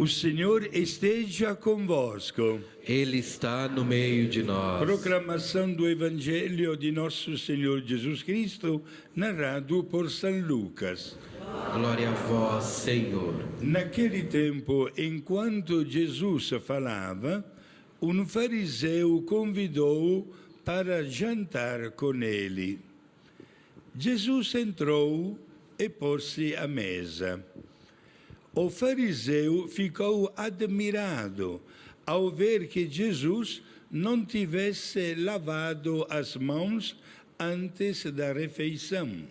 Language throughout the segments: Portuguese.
O Senhor esteja convosco. Ele está no meio de nós. Proclamação do Evangelho de Nosso Senhor Jesus Cristo, narrado por São Lucas. Glória a vós, Senhor. Naquele tempo, enquanto Jesus falava, um fariseu convidou-o para jantar com ele. Jesus entrou e pôs-se à mesa. O fariseu ficou admirado ao ver que Jesus não tivesse lavado as mãos antes da refeição.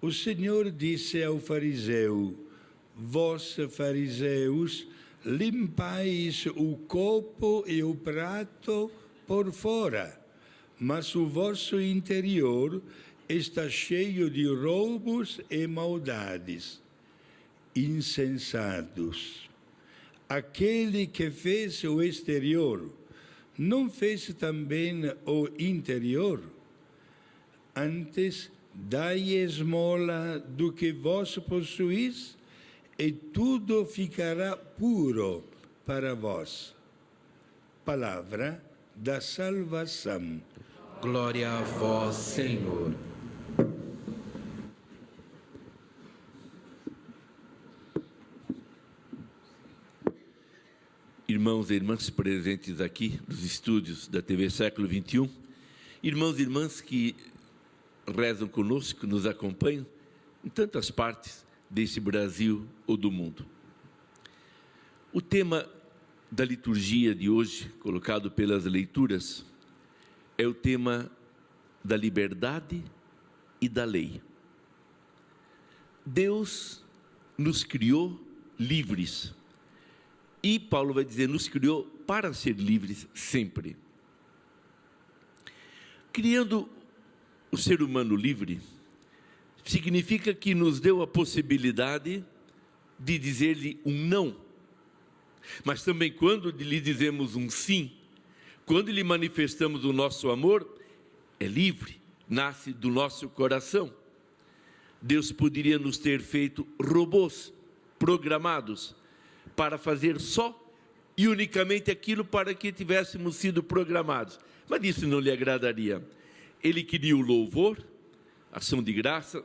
O Senhor disse ao fariseu: vós, fariseus, limpais o copo e o prato por fora, mas o vosso interior está cheio de roubos e maldades. Insensatos. Aquele que fez o exterior, não fez também o interior? Antes, dai esmola do que vós possuís, e tudo ficará puro para vós. Palavra da salvação. Glória a vós, Senhor. Irmãos e irmãs presentes aqui nos estúdios da TV Século XXI, irmãos e irmãs que rezam conosco, que nos acompanham em tantas partes desse Brasil ou do mundo. O tema da liturgia de hoje, colocado pelas leituras, é o tema da liberdade e da lei. Deus nos criou livres. E Paulo vai dizer, nos criou para ser livres sempre. Criando o ser humano livre, significa que nos deu a possibilidade de dizer-lhe um não. Mas também quando lhe dizemos um sim, quando lhe manifestamos o nosso amor, é livre, nasce do nosso coração. Deus poderia nos ter feito robôs, programados, para fazer só e unicamente aquilo para que tivéssemos sido programados. Mas isso não lhe agradaria. Ele queria o louvor, a ação de graça,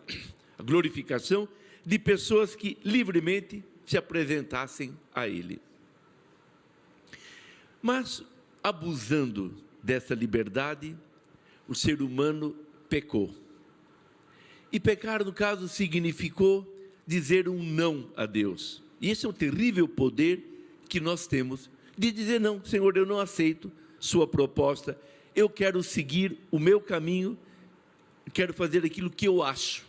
a glorificação de pessoas que livremente se apresentassem a Ele. Mas, abusando dessa liberdade, o ser humano pecou. E pecar, no caso, significou dizer um não a Deus. E esse é um terrível poder que nós temos de dizer não, Senhor, eu não aceito sua proposta, eu quero seguir o meu caminho, quero fazer aquilo que eu acho.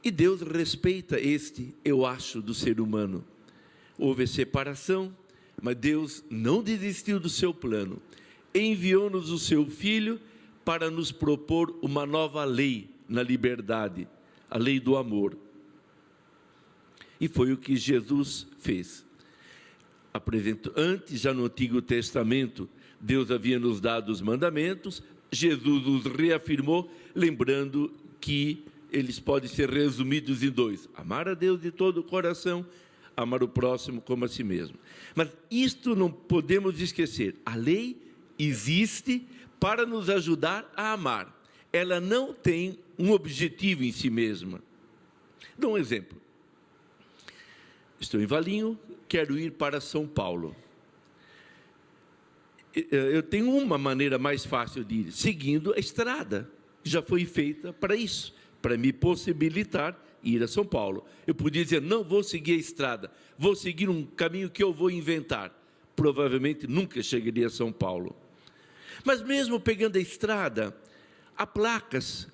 E Deus respeita este eu acho do ser humano. Houve separação, mas Deus não desistiu do seu plano. Enviou-nos o seu Filho para nos propor uma nova lei na liberdade, a lei do amor. E foi o que Jesus fez. Apresentou, antes, já no Antigo Testamento, Deus havia nos dado os mandamentos, Jesus os reafirmou, lembrando que eles podem ser resumidos em dois: amar a Deus de todo o coração, amar o próximo como a si mesmo. Mas isto não podemos esquecer, a lei existe para nos ajudar a amar. Ela não tem um objetivo em si mesma. Dou um exemplo. Estou em Valinho, quero ir para São Paulo. Eu tenho uma maneira mais fácil de ir, seguindo a estrada, que já foi feita para isso, para me possibilitar ir a São Paulo. Eu podia dizer, não vou seguir a estrada, vou seguir um caminho que eu vou inventar. Provavelmente nunca chegaria a São Paulo. Mas mesmo pegando a estrada, há placas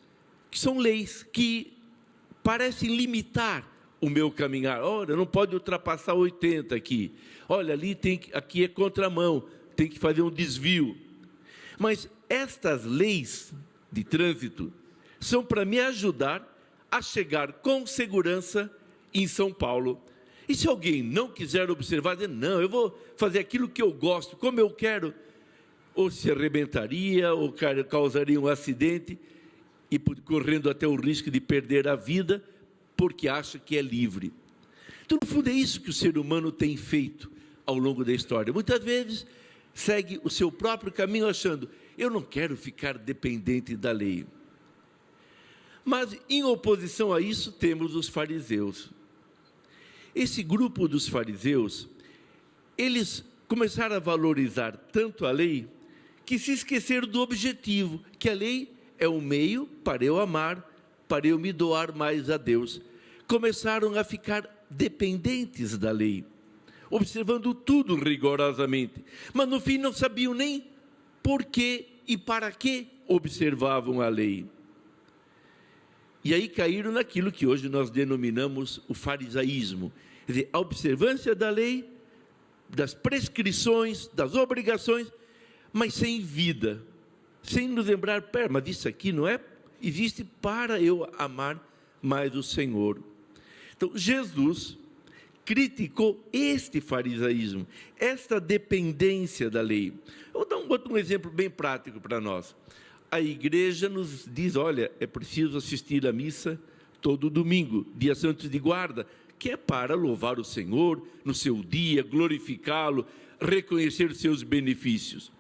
que são leis que parecem limitar o meu caminhar. Olha, não pode ultrapassar 80 aqui. Olha, aqui é contramão, tem que fazer um desvio. Mas estas leis de trânsito são para me ajudar a chegar com segurança em São Paulo. E se alguém não quiser observar, dizer, não, eu vou fazer aquilo que eu gosto, como eu quero, ou se arrebentaria, ou causaria um acidente, e correndo até o risco de perder a vida, porque acha que é livre. Então, no fundo, é isso que o ser humano tem feito ao longo da história. Muitas vezes segue o seu próprio caminho achando, eu não quero ficar dependente da lei. Mas, em oposição a isso, temos os fariseus. Esse grupo dos fariseus, eles começaram a valorizar tanto a lei, que se esqueceram do objetivo, que a lei é um meio para eu amar, para eu me doar mais a Deus. Começaram a ficar dependentes da lei, observando tudo rigorosamente, mas no fim não sabiam nem por que e para que observavam a lei. E aí caíram naquilo que hoje nós denominamos o farisaísmo, quer dizer, a observância da lei, das prescrições, das obrigações, mas sem vida, sem nos lembrar, pera, mas isso aqui não é, existe para eu amar mais o Senhor. Então, Jesus criticou este farisaísmo, esta dependência da lei. Eu vou dar um exemplo bem prático para nós. A igreja nos diz, olha, é preciso assistir à missa todo domingo, dia santos de guarda, que é para louvar o Senhor no seu dia, glorificá-lo, reconhecer os seus benefícios.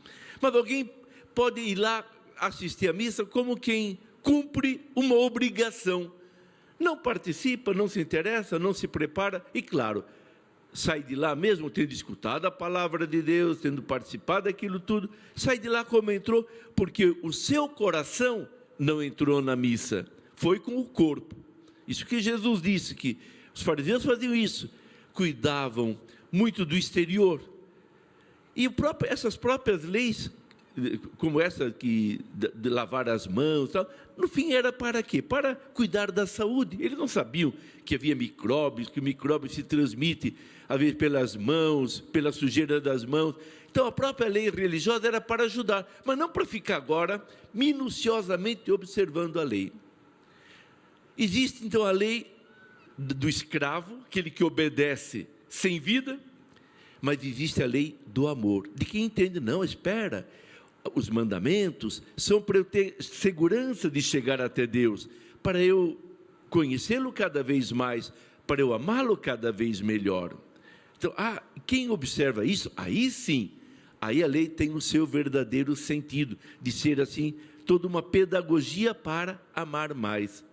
Mas alguém pode ir lá assistir à missa como quem cumpre uma obrigação. Não participa, não se interessa, não se prepara e, claro, sai de lá mesmo tendo escutado a palavra de Deus, tendo participado daquilo tudo, sai de lá como entrou, porque o seu coração não entrou na missa, foi com o corpo. Isso que Jesus disse, que os fariseus faziam isso, cuidavam muito do exterior. E essas próprias leis, como essa de lavar as mãos, tal, no fim era para quê? Para cuidar da saúde. Eles não sabiam que havia micróbios, que o micróbio se transmite, às vezes, pelas mãos, pela sujeira das mãos. Então, a própria lei religiosa era para ajudar, mas não para ficar agora minuciosamente observando a lei. Existe, então, a lei do escravo, aquele que obedece sem vida, mas existe a lei do amor, de quem entende, não, espera, os mandamentos são para eu ter segurança de chegar até Deus, para eu conhecê-lo cada vez mais, para eu amá-lo cada vez melhor. Então, quem observa isso, aí sim, aí a lei tem o seu verdadeiro sentido, de ser assim, toda uma pedagogia para amar mais.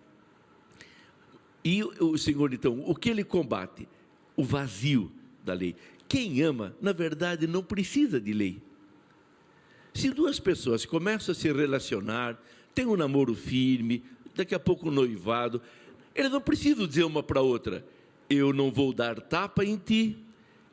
E o Senhor, então, o que ele combate? O vazio da lei. Quem ama, na verdade, não precisa de lei. Se duas pessoas começam a se relacionar, tem um namoro firme, daqui a pouco um noivado, eles não precisam dizer uma para a outra, eu não vou dar tapa em ti,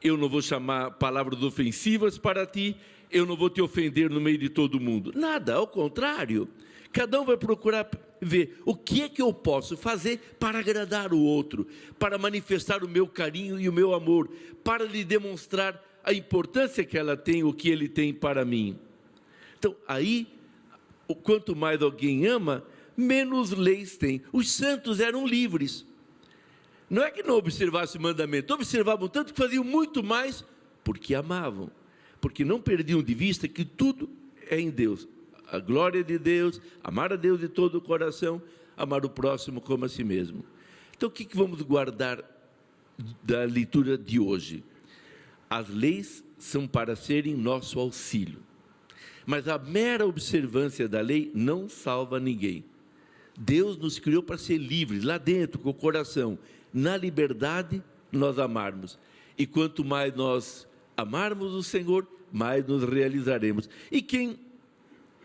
eu não vou chamar palavras ofensivas para ti, eu não vou te ofender no meio de todo mundo. Nada, ao contrário. Cada um vai procurar ver o que é que eu posso fazer para agradar o outro, para manifestar o meu carinho e o meu amor, para lhe demonstrar a importância que ela tem, o que ele tem para mim. Então, aí, quanto mais alguém ama, menos leis tem. Os santos eram livres. Não é que não observassem o mandamento, observavam tanto que faziam muito mais porque amavam, porque não perdiam de vista que tudo é em Deus. A glória de Deus, amar a Deus de todo o coração, amar o próximo como a si mesmo. Então, o que vamos guardar da leitura de hoje? As leis são para serem nosso auxílio, mas a mera observância da lei não salva ninguém. Deus nos criou para ser livres, lá dentro, com o coração, na liberdade, nós amarmos. E quanto mais nós amarmos o Senhor, mais nos realizaremos. E quem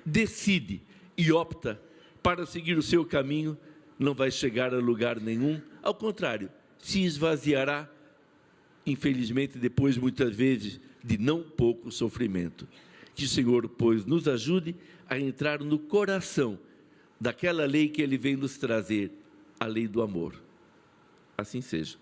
decide e opta para seguir o seu caminho, não vai chegar a lugar nenhum, ao contrário, se esvaziará, infelizmente, depois, muitas vezes, de não pouco sofrimento. Que o Senhor, pois, nos ajude a entrar no coração daquela lei que Ele vem nos trazer, a lei do amor. Assim seja.